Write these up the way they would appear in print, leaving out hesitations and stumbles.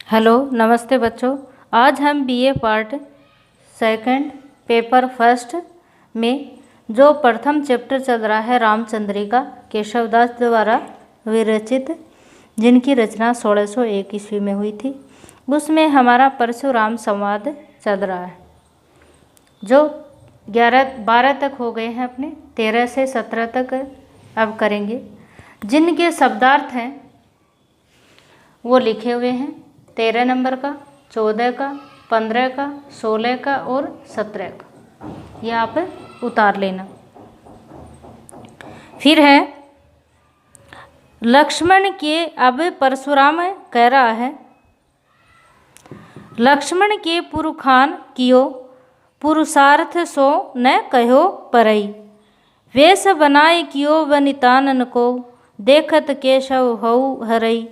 Hello नमस्ते बच्चों। आज हम BA part second paper first में जो प्रथम चैप्टर चल रहा है रामचंद्रिका केशवदास द्वारा विरचित, जिनकी रचना 1601 ईस्वी में हुई थी, उसमें हमारा परशुराम संवाद चल रहा है जो 12 तक हो गए हैं। अपने 13 से 17 तक अब करेंगे, जिनके शब्दार्थ हैं वो लिखे हुए हैं 13 नंबर का, 14 का, 15 का, 16 का और 17 का। ये आप उतार लेना। फिर है लक्ष्मण के, अब परशुराम कह रहा है, लक्ष्मण के पुरुखान कियो पुरुषार्थ सो न कहो परई, वेश बनाए कियो वनितानन को देखत केशव हऊ हरई,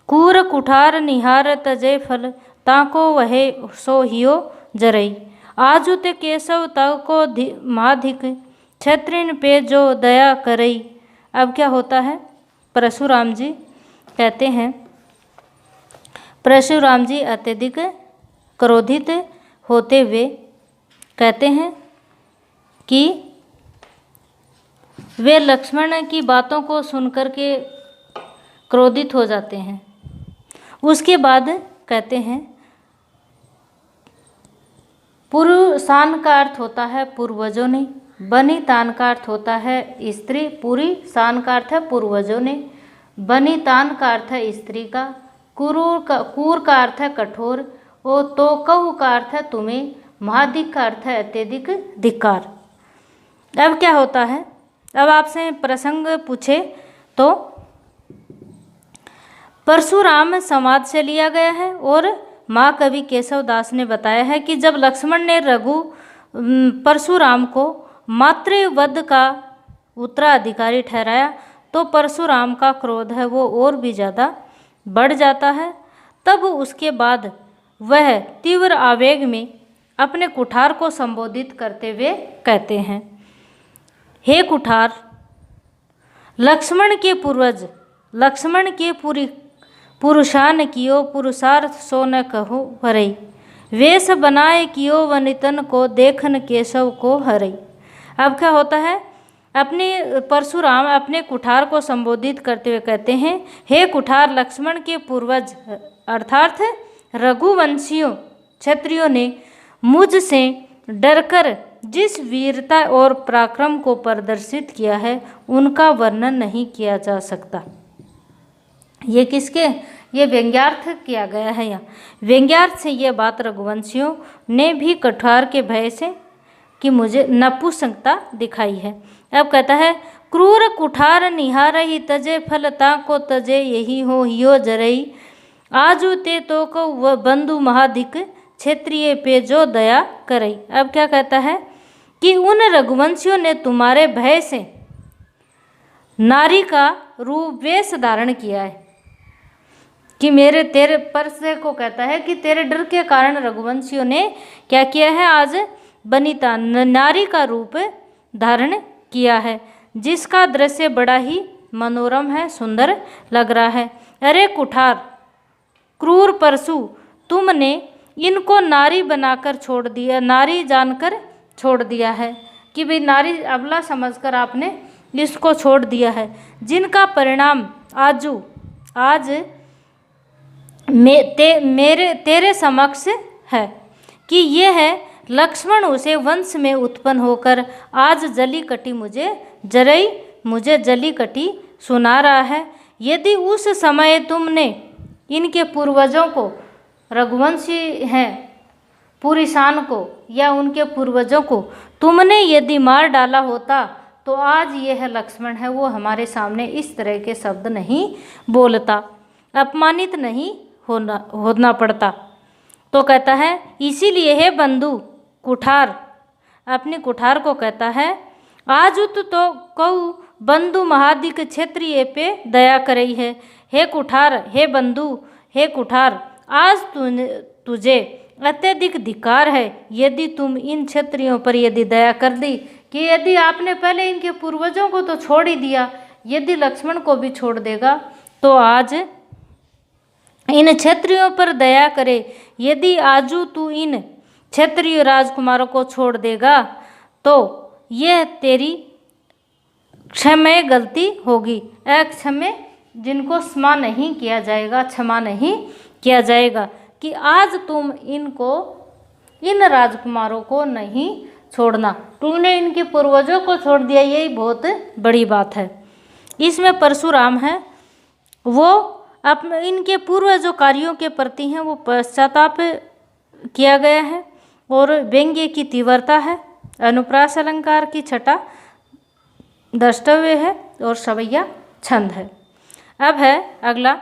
कूर कुठार निहार तजे फल ताको वहे सो हियो जरई, आजुत केशव तव को माधिक क्षत्रिन पे जो दया करई। अब क्या होता है, परशुराम जी कहते हैं, परशुराम जी अत्यधिक क्रोधित होते हुए कहते हैं कि वे लक्ष्मण की बातों को सुनकर के क्रोधित हो जाते हैं। उसके बाद कहते हैं पुरुषान का अर्थ होता है पूर्वजों ने, बनी तान का अर्थ होता है स्त्री, पूरी शान का अर्थ है पूर्वजों ने, बनी तान का अर्थ है स्त्री का, कूर का अर्थ है कठोर, और तो कऊ का अर्थ है तुम्हें, महाधिक का अर्थ है अत्यधिक धिक्कार। अब क्या होता है, अब आपसे प्रसंग पूछे तो परशुराम संवाद से लिया गया है और महाकवि केशवदास ने बताया है कि जब लक्ष्मण ने परशुराम को मातृवध का उत्तराधिकारी ठहराया तो परशुराम का क्रोध है वो और भी ज़्यादा बढ़ जाता है। तब उसके बाद वह तीव्र आवेग में अपने कुठार को संबोधित करते हुए कहते हैं, हे कुठार, लक्ष्मण के पूर्वज, लक्ष्मण के पुरुषान कियो पुरुषार्थ सो न कहो हरई, वेश बनाए कियो वनितन को देखन केशव को हरई। अब क्या होता है, अपने परशुराम अपने कुठार को संबोधित करते हुए कहते हैं, हे कुठार, लक्ष्मण के पूर्वज अर्थात रघुवंशियों क्षत्रियों ने मुझसे डरकर जिस वीरता और पराक्रम को प्रदर्शित किया है उनका वर्णन नहीं किया जा सकता। ये किसके, ये व्यंग्यार्थ किया गया है। यहाँ व्यंग्यार्थ से ये बात रघुवंशियों ने भी कठार के भय से कि मुझे नपुंसकता दिखाई है। अब कहता है, क्रूर कुठार निहार ही तजे फलता को तजे यही हो हियो जरई, आजू ते तो को वह बंधु महाधिक क्षेत्रीय पे जो दया करई। अब क्या कहता है कि उन रघुवंशियों ने तुम्हारे भय से नारी का रूप वेश धारण किया है, कि मेरे तेरे परसे को कहता है कि तेरे डर के कारण रघुवंशियों ने क्या किया है, आज बनिता नारी का रूप धारण किया है, जिसका दृश्य बड़ा ही मनोरम है, सुंदर लग रहा है। अरे कुठार, क्रूर परशु, तुमने इनको नारी बनाकर छोड़ दिया, नारी जानकर छोड़ दिया है, कि भाई नारी अबला समझकर आपने इसको छोड़ दिया है, जिनका परिणाम आज तेरे समक्ष है कि ये है लक्ष्मण उसे वंश में उत्पन्न होकर आज जली कटी मुझे जली कटी सुना रहा है। यदि उस समय तुमने इनके पूर्वजों को, रघुवंशी हैं पुरुषान को या उनके पूर्वजों को तुमने यदि मार डाला होता तो आज यह लक्ष्मण है वो हमारे सामने इस तरह के शब्द नहीं बोलता, अपमानित नहीं होना पड़ता। तो कहता है, इसीलिए हे बंधु कुठार, अपने कुठार को कहता है, आज तो कऊ बंधु महाधिक क्षेत्रीय पे दया करई है। हे कुठार, हे बंधु, हे कुठार, आज तुझे अत्यधिक धिक्कार है यदि तुम इन क्षत्रियों पर यदि दया कर दी, कि यदि आपने पहले इनके पूर्वजों को तो छोड़ ही दिया, यदि लक्ष्मण को भी छोड़ देगा तो आज इन क्षत्रियों पर दया करे। यदि आजू तू इन क्षत्रिय राजकुमारों को छोड़ देगा तो यह तेरी क्षम्य गलती होगी। अक्षम्य जिनको क्षमा नहीं किया जाएगा, क्षमा नहीं किया जाएगा, कि आज तुम इन राजकुमारों को नहीं छोड़ना, तुमने इनके पूर्वजों को छोड़ दिया, यही बहुत बड़ी बात है। इसमें परशुराम है वो अपने इनके पूर्व जो कार्यों के प्रति हैं वो पश्चाताप किया गया है, और व्यंग्य की तीव्रता है, अनुप्रास अलंकार की छटा द्रष्टव्य है, और सवैया छंद है। अब है अगला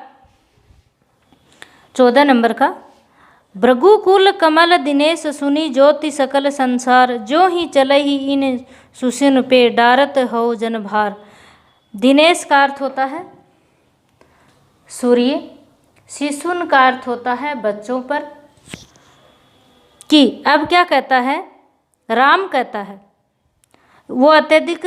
14 नंबर का। भृगुकुल कमल दिनेश सुनी ज्योति सकल संसार, जो ही चले ही इन सुसिन पे डारत हो जन भार। दिनेश का अर्थ होता है सूर्य, शिशुन का अर्थ होता है बच्चों पर। कि अब क्या कहता है, राम कहता है, वो अत्यधिक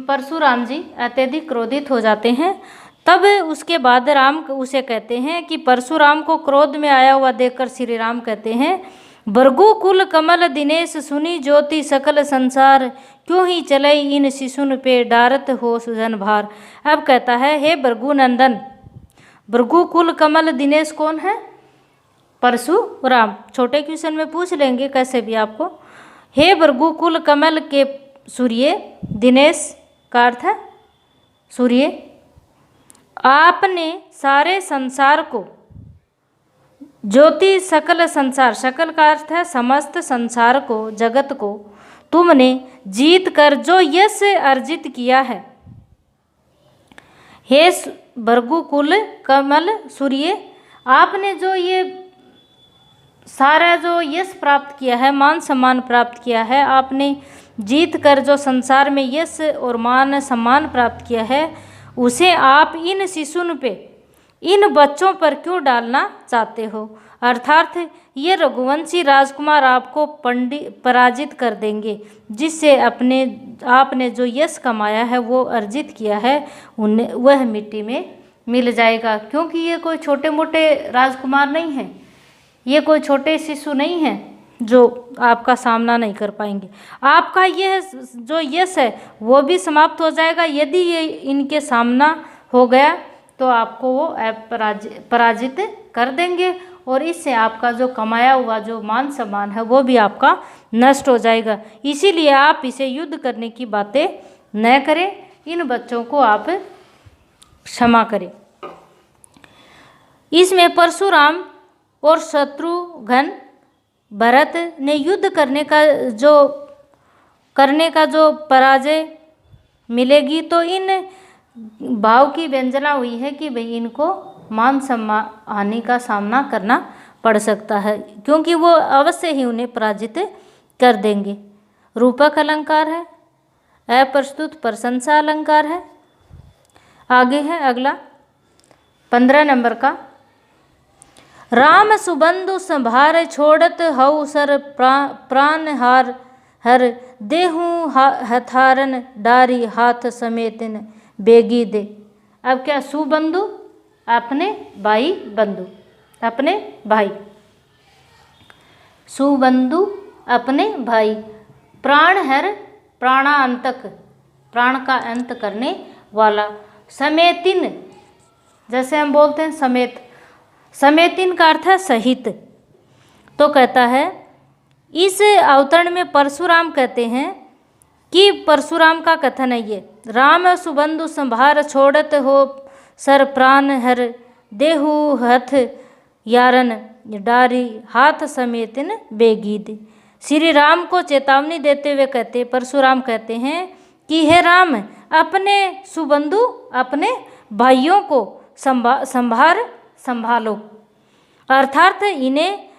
परशुराम जी अत्यधिक क्रोधित हो जाते हैं। तब उसके बाद राम उसे कहते हैं कि परशुराम को क्रोध में आया हुआ देखकर श्री राम कहते हैं, भृगुकुल कमल दिनेश सुनी ज्योति सकल संसार, क्यों ही चले इन शिशुन पे डारत हो जन भार। अब कहता है, हे भृगुनंदन, भृगुकुल कमल दिनेश कौन है? परशुराम। छोटे क्वेश्चन में पूछ लेंगे कैसे भी आपको। हे भृगुकुल कमल के सूर्य, दिनेश का अर्थ है सूर्य, आपने सारे संसार को, ज्योति सकल संसार, सकल का अर्थ है समस्त संसार को, जगत को तुमने जीत कर जो यश अर्जित किया है। हे भृगुकुल कमल सूर्य, आपने जो ये सारा जो यश प्राप्त किया है, मान सम्मान प्राप्त किया है, आपने जीत कर जो संसार में यश और मान सम्मान प्राप्त किया है, उसे आप इन शिशुन पे, इन बच्चों पर क्यों डालना चाहते हो? अर्थात ये रघुवंशी राजकुमार आपको पराजित कर देंगे, जिससे आपने जो यश कमाया है, वो अर्जित किया है, उन्हें वह मिट्टी में मिल जाएगा। क्योंकि ये कोई छोटे मोटे राजकुमार नहीं हैं, ये कोई छोटे शिशु नहीं हैं जो आपका सामना नहीं कर पाएंगे। आपका यह जो यश है वो भी समाप्त हो जाएगा। यदि ये इनके सामना हो गया तो आपको वो पराजित कर देंगे, और इससे आपका जो कमाया हुआ जो मान सम्मान है वो भी आपका नष्ट हो जाएगा। इसीलिए आप इसे युद्ध करने की बातें न करें, इन बच्चों को आप क्षमा करें। इसमें परशुराम और शत्रुघ्न भरत ने युद्ध करने का जो पराजय मिलेगी, तो इन भाव की व्यंजना हुई है कि भाई इनको मान सम्मान हानि का सामना करना पड़ सकता है, क्योंकि वो अवश्य ही उन्हें पराजित कर देंगे। रूपक अलंकार है, अप्रस्तुत प्रशंसा अलंकार है। आगे है अगला 15 नंबर का। राम सुबंधु संभार छोड़त हऊ सर प्राण हार हर, देहू हथारन डारी हाथ समेतन बेगी दे। अब क्या, सुबंधु अपने भाई, बंधु अपने भाई, सुबंधु अपने भाई, प्राण हर प्राणांतक, प्राण का अंत करने वाला, समेतिन जैसे हम बोलते हैं समेत, समेतिन का अर्थ है सहित। तो कहता है इस अवतरण में परशुराम कहते हैं कि परशुराम का कथन है ये, राम सुबंधु संभार छोड़त हो सर प्राण हर, देहु हथ यारन डारी हाथ समेतिन बेगीद। श्री राम को चेतावनी देते हुए कहते, परशुराम कहते हैं कि हे राम, अपने सुबंधु अपने भाइयों को संभालो, अर्थात इन्हें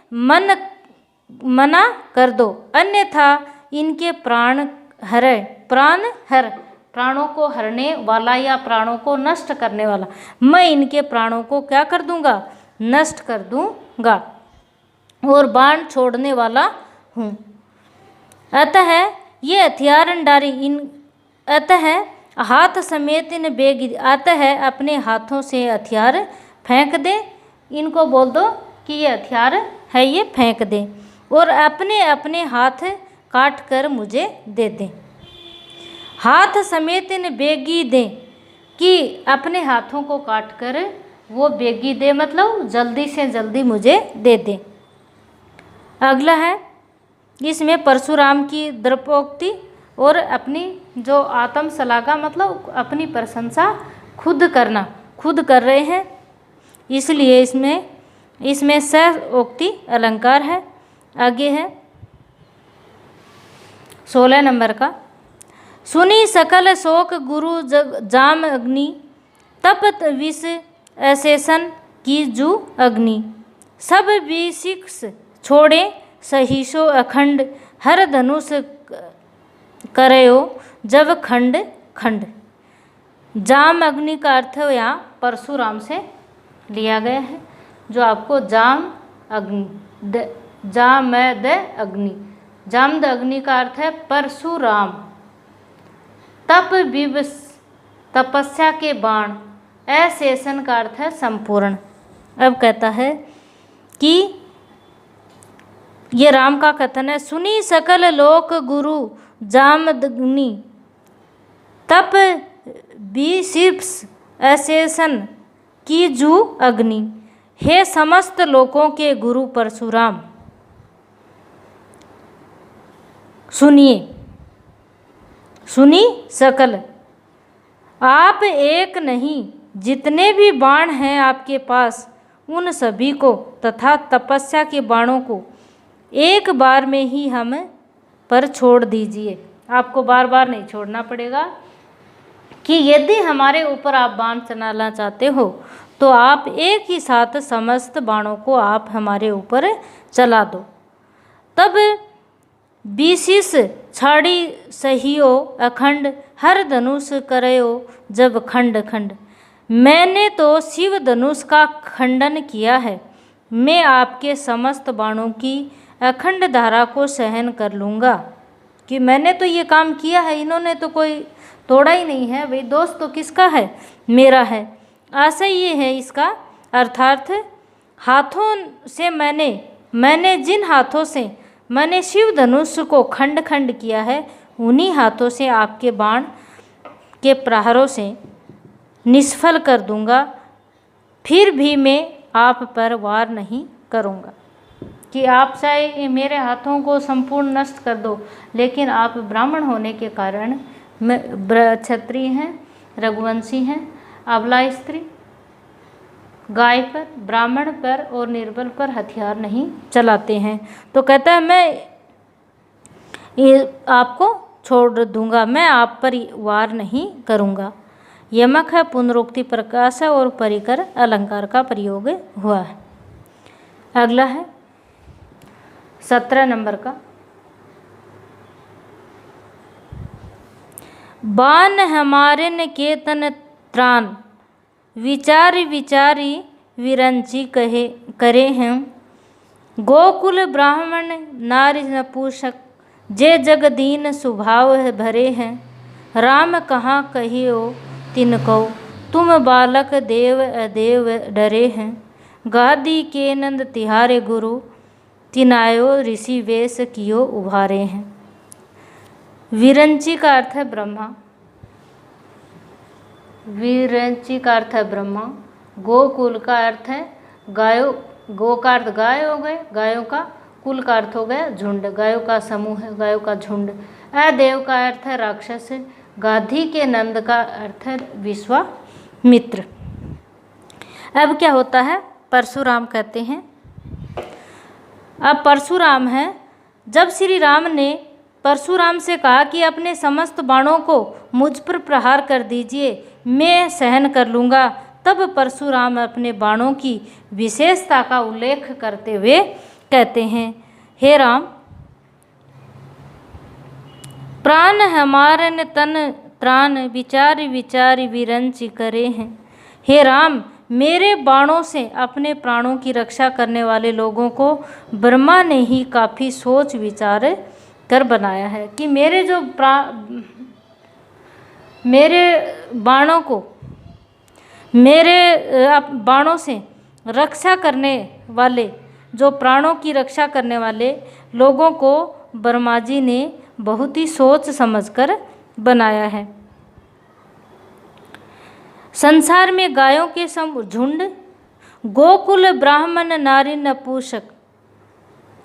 मना कर दो, अन्यथा इनके प्राण हर, प्राणों को हरने वाला या प्राणों को नष्ट करने वाला, मैं इनके प्राणों को क्या कर दूंगा, नष्ट कर दूंगा, और बाण छोड़ने वाला हूँ। अतः ये हथियारंडारी अतः हाथ समेत इन बेग, अतः अपने हाथों से हथियार फेंक दे, इनको बोल दो कि ये हथियार है, ये फेंक दें और अपने अपने हाथ काट कर मुझे दे दें। हाथ समेत इन बेगी दें, कि अपने हाथों को काट कर वो बेगी दे, मतलब जल्दी से जल्दी मुझे दे दें। अगला है, इसमें परशुराम की द्रव्योक्ति और अपनी जो आत्म श्लाघा, मतलब अपनी प्रशंसा खुद करना, खुद कर रहे हैं, इसलिए इसमें सहोक्ति अलंकार है। आगे है 16 नंबर का, सुनी सकल शोक गुरु जाम अग्नि, तपत विष अशेषन की जू अग्नि, सब विशिक्ष छोड़े सहिषो अखंड, हर धनुष करयो जब खंड खंड। जाम अग्नि का अर्थ यहाँ परशुराम से लिया गया है, जो आपको जाम अग्नि, जामद अग्नि, जामद अग्नि का अर्थ है परशुराम। तप विवश, तपस्या के बाण, अशेषन का अर्थ है संपूर्ण। अब कहता है कि ये राम का कथन है, सुनी सकल लोक गुरु जामदग्नि, तप विशिप्स अशेषन की जू अग्नि। हे समस्त लोकों के गुरु परशुराम, सुनिए, सुनी सकल, आप एक नहीं, जितने भी बाण हैं आपके पास, उन सभी को तथा तपस्या के बाणों को एक बार में ही हम पर छोड़ दीजिए। आपको बार बार नहीं छोड़ना पड़ेगा, कि यदि हमारे ऊपर आप बाण चलाना चाहते हो तो आप एक ही साथ समस्त बाणों को आप हमारे ऊपर चला दो। तब विशिष छाड़ी सहियो अखंड, हर धनुष करयो जब खंड खंड। मैंने तो शिव धनुष का खंडन किया है, मैं आपके समस्त बाणों की अखंड धारा को सहन कर लूँगा। कि मैंने तो ये काम किया है, इन्होंने तो कोई तोड़ा ही नहीं है। भाई दोस्त तो किसका है? मेरा है। आशय ये है इसका अर्थार्थ, हाथों से मैंने जिन हाथों से मैंने शिव धनुष को खंड खंड किया है, उन्हीं हाथों से आपके बाण के प्रहारों से निष्फल कर दूंगा। फिर भी मैं आप पर वार नहीं करूंगा। कि आप चाहे मेरे हाथों को संपूर्ण नष्ट कर दो, लेकिन आप ब्राह्मण होने के कारण, क्षत्रिय हैं, रघुवंशी हैं, अबला स्त्री, गाय पर, ब्राह्मण पर और निर्बल पर हथियार नहीं चलाते हैं। तो कहता है मैं ये आपको छोड़ दूंगा, मैं आप पर वार नहीं करूंगा। यमक है, पुनरुक्ति प्रकाश है और परिकर अलंकार का प्रयोग हुआ है। अगला है 17 नंबर का, बान हमारे न केतन त्राण, विचारी विचारी विरंची करे हैं। गोकुल ब्राह्मण नारी नपुंसक, जे जग दीन स्वभाव भरे हैं। राम कहाँ कहियो तिनको, तुम बालक देव अदेव डरे हैं। गादी के नंद तिहारे गुरु, तिनायो ऋषि वेश कियो उभारे हैं। विरंची का अर्थ है ब्रह्मा, विरंची का अर्थ है ब्रह्मा। गोकुल का अर्थ है गायों, गो का अर्थ गाय हो गए, गायों का, कुल का अर्थ हो गया झुंड, गायों का समूह है, गायों का झुंड। अदेव का अर्थ है राक्षस, गाधी के नंद का अर्थ है विश्वामित्र। अब क्या होता है, परशुराम कहते हैं, अब परशुराम है, जब श्री राम ने परशुराम से कहा कि अपने समस्त बाणों को मुझ पर प्रहार कर दीजिए, मैं सहन कर लूँगा, तब परशुराम अपने बाणों की विशेषता का उल्लेख करते हुए कहते हैं, हे राम, प्राण हमारन तन त्राण, विचार विचार विरंच करे हैं। हे राम, मेरे बाणों से अपने प्राणों की रक्षा करने वाले लोगों को ब्रह्मा ने ही काफ़ी सोच विचार कर बनाया है। कि मेरे जो मेरे बाणों को, मेरे बाणों से रक्षा करने वाले, जो प्राणों की रक्षा करने वाले लोगों को ब्रह्मा जी ने बहुत ही सोच समझकर बनाया है। संसार में गायों के झुंड, गोकुल ब्राह्मण नारी नपुंसक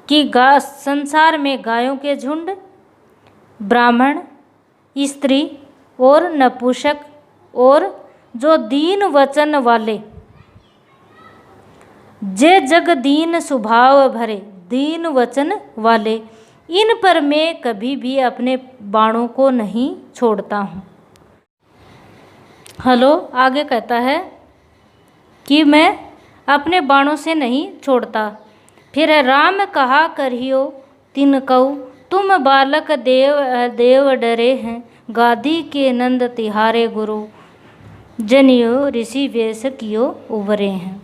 कि संसार में गायों के झुंड, ब्राह्मण, स्त्री और नपुंसक और जो दीन वचन वाले, जे जग दीन स्वभाव भरे, दीन वचन वाले, इन पर मैं कभी भी अपने बाणों को नहीं छोड़ता हूँ। हेलो, आगे कहता है कि मैं अपने बाणों से नहीं छोड़ता। फिर राम कहा करियो तिन कहू, तुम बालक देव देव डरे हैं, गादी के नंद तिहारे गुरु, जनियो ऋषि वेश कियो उभरे हैं।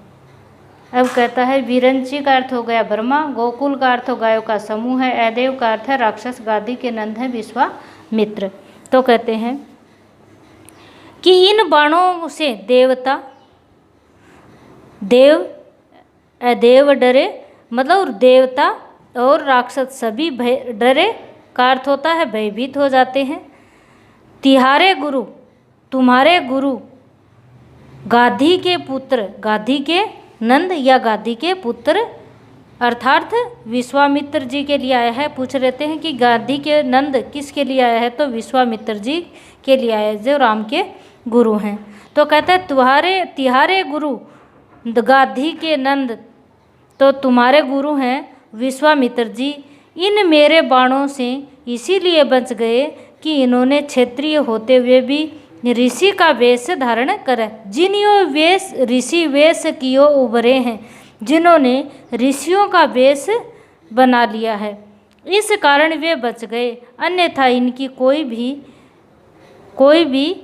अब कहता है विरंची का अर्थ हो गया ब्रह्मा, गोकुल का अर्थ हो गायों का समूह है, अदेव का अर्थ है राक्षस, गादी के नंद है विश्वामित्र। तो कहते हैं कि इन बाणों से देवता, देव अदेव डरे, मतलब देवता और राक्षस सभी भय डरे का अर्थ होता है भयभीत हो जाते हैं। तिहारे गुरु, तुम्हारे गुरु, गाधी के पुत्र, गाधी के नंद या गाधी के पुत्र अर्थात विश्वामित्र जी के लिए आया है। पूछ रहते हैं कि गाधी के नंद किसके लिए आया है, तो विश्वामित्र जी के लिए आया है जो राम के गुरु हैं। तो कहता है तिहारे गुरु गाधी के नंद, तो तुम्हारे गुरु हैं विश्वामित्र जी, इन मेरे बाणों से इसीलिए बच गए कि इन्होंने क्षत्रिय होते हुए भी ऋषि का वेश धारण करा, जिन्हों वेश ऋषि वेश कियो उभरे हैं, जिन्होंने ऋषियों का वेश बना लिया है, इस कारण वे बच गए, अन्यथा इनकी कोई भी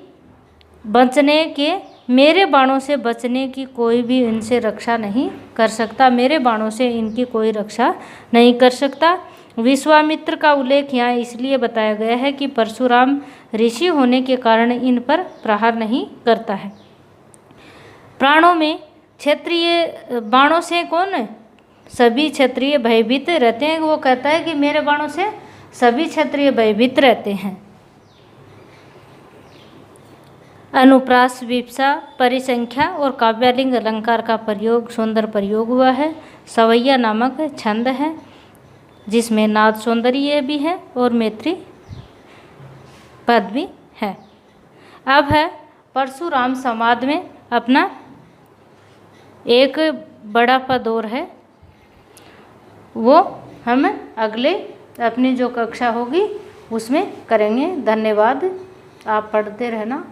बचने के, मेरे बाणों से बचने की कोई भी इनसे रक्षा नहीं कर सकता, मेरे बाणों से इनकी कोई रक्षा नहीं कर सकता। विश्वामित्र का उल्लेख यहाँ इसलिए बताया गया है कि परशुराम ऋषि होने के कारण इन पर प्रहार नहीं करता है। प्राणों में क्षत्रिय बाणों से कौन है, सभी क्षत्रिय भयभीत रहते हैं। वो कहता है कि मेरे बाणों से सभी क्षत्रिय भयभीत रहते हैं। अनुप्रास, विप्सा, परिसंख्या और काव्यालिंग अलंकार का प्रयोग, सुंदर प्रयोग हुआ है। सवैया नामक छंद है जिसमें नाद सौंदर्य भी है और मैत्री पद भी है। अब है परशुराम संवाद में अपना एक बड़ा पद और है, वो हम अगले अपनी जो कक्षा होगी उसमें करेंगे। धन्यवाद, आप पढ़ते रहना।